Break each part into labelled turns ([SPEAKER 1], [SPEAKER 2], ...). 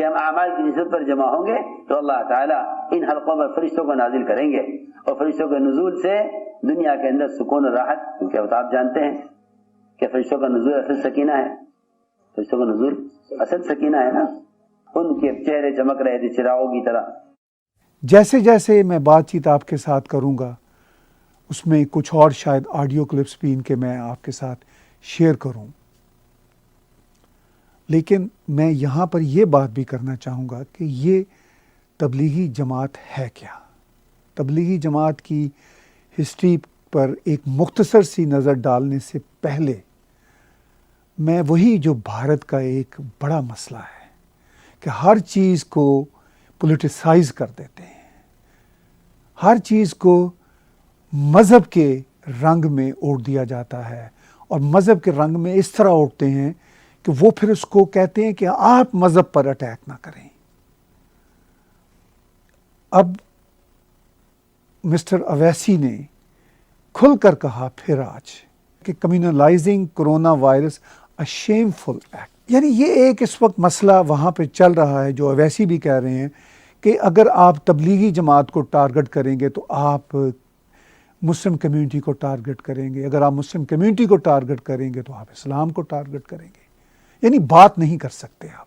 [SPEAKER 1] کہ ہم اعمال کی نسبت پر جمع ہوں گے تو اللہ تعالیٰ ان حلقوں پر فرشتوں کو نازل کریں گے، اور فرشتوں کے نزول سے دنیا کے اندر سکون اور راحت، کیونکہ آپ جانتے ہیں کہ فرشتوں کا نزول اصل سکینہ ہے، فرشتوں کا نزول اصل سکینہ ہے نا، ان کے چہرے چمک رہے تھے چراغوں کی طرح۔
[SPEAKER 2] جیسے جیسے میں بات چیت آپ کے ساتھ کروں گا اس میں کچھ اور شاید آڈیو کلپس بھی ان کے میں آپ کے ساتھ شیئر کروں، لیکن میں یہاں پر یہ بات بھی کرنا چاہوں گا کہ یہ تبلیغی جماعت ہے کیا۔ تبلیغی جماعت کی ہسٹری پر ایک مختصر سی نظر ڈالنے سے پہلے میں وہی جو بھارت کا ایک بڑا مسئلہ ہے کہ ہر چیز کو پولیٹیسائز کر دیتے ہیں، ہر چیز کو مذہب کے رنگ میں اوڑھ دیا جاتا ہے، اور مذہب کے رنگ میں اس طرح اوڑھتے ہیں کہ وہ پھر اس کو کہتے ہیں کہ آپ مذہب پر اٹیک نہ کریں۔ اب مسٹر اویسی نے کھل کر کہا پھر آج کہ کمیونلائزنگ کرونا وائرس اے شیمفل ایکٹ، یعنی یہ ایک اس وقت مسئلہ وہاں پہ چل رہا ہے جو اویسی بھی کہہ رہے ہیں کہ اگر آپ تبلیغی جماعت کو ٹارگٹ کریں گے تو آپ مسلم کمیونٹی کو ٹارگٹ کریں گے، اگر آپ مسلم کمیونٹی کو ٹارگٹ کریں گے تو آپ اسلام کو ٹارگٹ کریں گے۔ یعنی بات نہیں کر سکتے آپ۔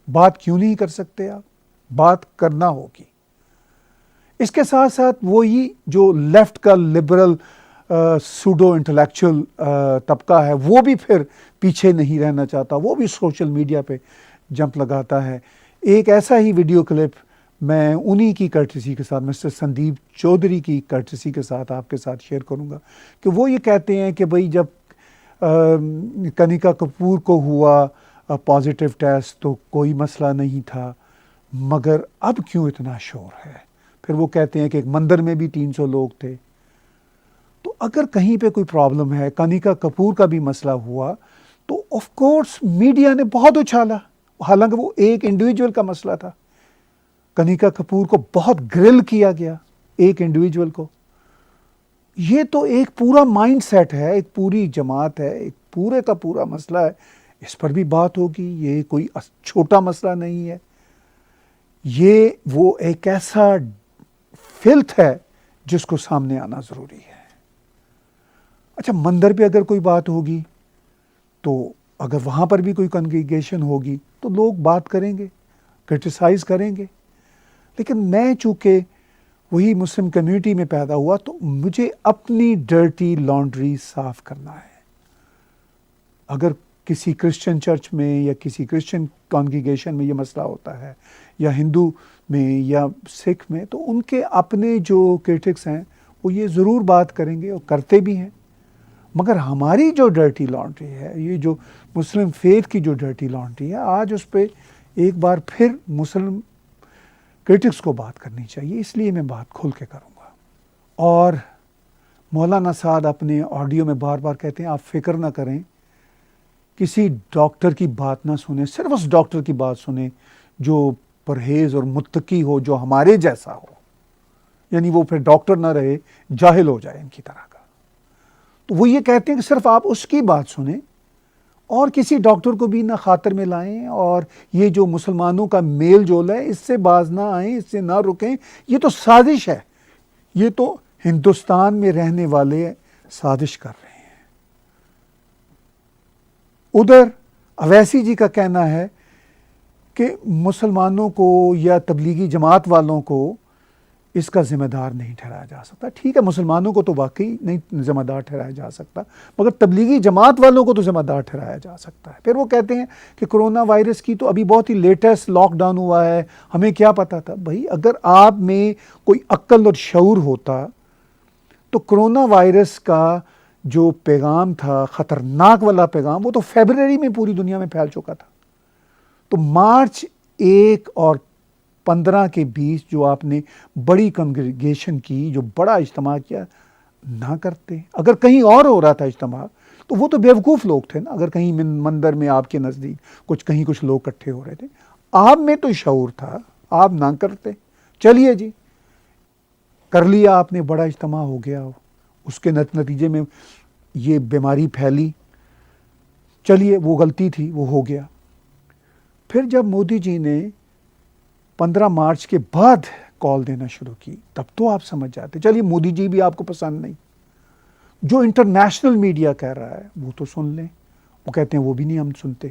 [SPEAKER 2] بات کیوں نہیں کر سکتے آپ؟ بات کرنا ہوگی۔ اس کے ساتھ ساتھ وہی جو لیفٹ کا لبرل سوڈو انٹلیکچوئل طبقہ ہے وہ بھی پھر پیچھے نہیں رہنا چاہتا، وہ بھی سوشل میڈیا پہ جمپ لگاتا ہے۔ ایک ایسا ہی ویڈیو کلپ میں انہی کی کرٹسی کے ساتھ، مسٹر سندیپ چودھری کی کرٹسی کے ساتھ آپ کے ساتھ شیئر کروں گا کہ وہ یہ کہتے ہیں کہ بھئی جب کنیکا کپور کو ہوا پازیٹیو ٹیسٹ تو کوئی مسئلہ نہیں تھا، مگر اب کیوں اتنا شور ہے؟ پھر وہ کہتے ہیں کہ ایک مندر میں بھی 300 لوگ تھے۔ تو اگر کہیں پہ کوئی پرابلم ہے، کنیکا کپور کا بھی مسئلہ ہوا تو آف کورس میڈیا نے بہت اچھالا، حالانکہ وہ ایک انڈیویجول کا مسئلہ تھا۔ کنیکا کپور کو بہت گرل کیا گیا، ایک انڈیویجول کو۔ یہ تو ایک پورا مائنڈ سیٹ ہے، ایک پوری جماعت ہے، ایک پورے کا پورا مسئلہ ہے، اس پر بھی بات ہوگی۔ یہ کوئی چھوٹا مسئلہ نہیں ہے، یہ وہ ایک ایسا فلتھ ہے جس کو سامنے آنا ضروری ہے۔ اچھا، مندر پہ اگر کوئی بات ہوگی تو اگر وہاں پر بھی کوئی کنگریگیشن ہوگی تو لوگ بات کریں گے، کرٹیسائز کریں گے، لیکن میں چونکہ وہی مسلم کمیونٹی میں پیدا ہوا تو مجھے اپنی ڈرٹی لانڈری صاف کرنا ہے۔ اگر کسی کرسچن چرچ میں یا کسی کرسچن کانگریگیشن میں یہ مسئلہ ہوتا ہے، یا ہندو میں یا سکھ میں، تو ان کے اپنے جو کرٹکس ہیں وہ یہ ضرور بات کریں گے اور کرتے بھی ہیں۔ مگر ہماری جو ڈرٹی لانڈری ہے، یہ جو مسلم فیتھ کی جو ڈرٹی لانڈری ہے، آج اس پہ ایک بار پھر مسلم کرٹکس کو بات کرنی چاہیے، اس لیے میں بات کھول کے کروں گا۔ اور مولانا سعد اپنے آڈیو میں بار بار کہتے ہیں آپ فکر نہ کریں، کسی ڈاکٹر کی بات نہ سنیں، صرف اس ڈاکٹر کی بات سنیں جو پرہیز اور متقی ہو، جو ہمارے جیسا ہو، یعنی وہ پھر ڈاکٹر نہ رہے، جاہل ہو جائے ان کی طرح کا۔ تو وہ یہ کہتے ہیں کہ صرف آپ اس کی بات سنیں اور کسی ڈاکٹر کو بھی نہ خاطر میں لائیں، اور یہ جو مسلمانوں کا میل جول ہے اس سے باز نہ آئیں، اس سے نہ رکیں، یہ تو سازش ہے، یہ تو ہندوستان میں رہنے والے سازش کر رہے ہیں۔ ادھر اویسی جی کا کہنا ہے کہ مسلمانوں کو یا تبلیغی جماعت والوں کو اس کا ذمہ دار نہیں ٹھہرایا جا سکتا۔ ٹھیک ہے، مسلمانوں کو تو واقعی نہیں ذمہ دار ٹھہرایا جا سکتا، مگر تبلیغی جماعت والوں کو تو ذمہ دار ٹھہرایا جا سکتا ہے۔ پھر وہ کہتے ہیں کہ کرونا وائرس کی تو ابھی بہت ہی لیٹسٹ لاک ڈاؤن ہوا ہے، ہمیں کیا پتا تھا؟ بھائی اگر آپ میں کوئی عقل اور شعور ہوتا تو کرونا وائرس کا جو پیغام تھا، خطرناک والا پیغام، وہ تو فیبرری میں پوری دنیا میں پھیل چکا تھا۔ تو مارچ 1 اور 15 کے بیچ جو آپ نے بڑی کنگریگیشن کی، جو بڑا اجتماع کیا، نہ کرتے۔ اگر کہیں اور ہو رہا تھا اجتماع تو وہ تو بیوقوف لوگ تھے نا۔ اگر کہیں مندر میں آپ کے نزدیک کہیں کچھ لوگ اکٹھے ہو رہے تھے، آپ میں تو شعور تھا، آپ نہ کرتے۔ چلیے جی، کر لیا آپ نے، بڑا اجتماع ہو گیا، اس کے نتیجے میں یہ بیماری پھیلی، چلیے وہ غلطی تھی، وہ ہو گیا۔ پھر جب مودی جی نے 15 مارچ کے بعد کال دینا شروع کی تب تو آپ سمجھ جاتے. چلیے مودی جی بھی آپ کو پسند نہیں, جو انٹرنیشنل میڈیا کہہ رہا ہے وہ تو سن لیں, وہ کہتے ہیں وہ بھی نہیں ہم سنتے.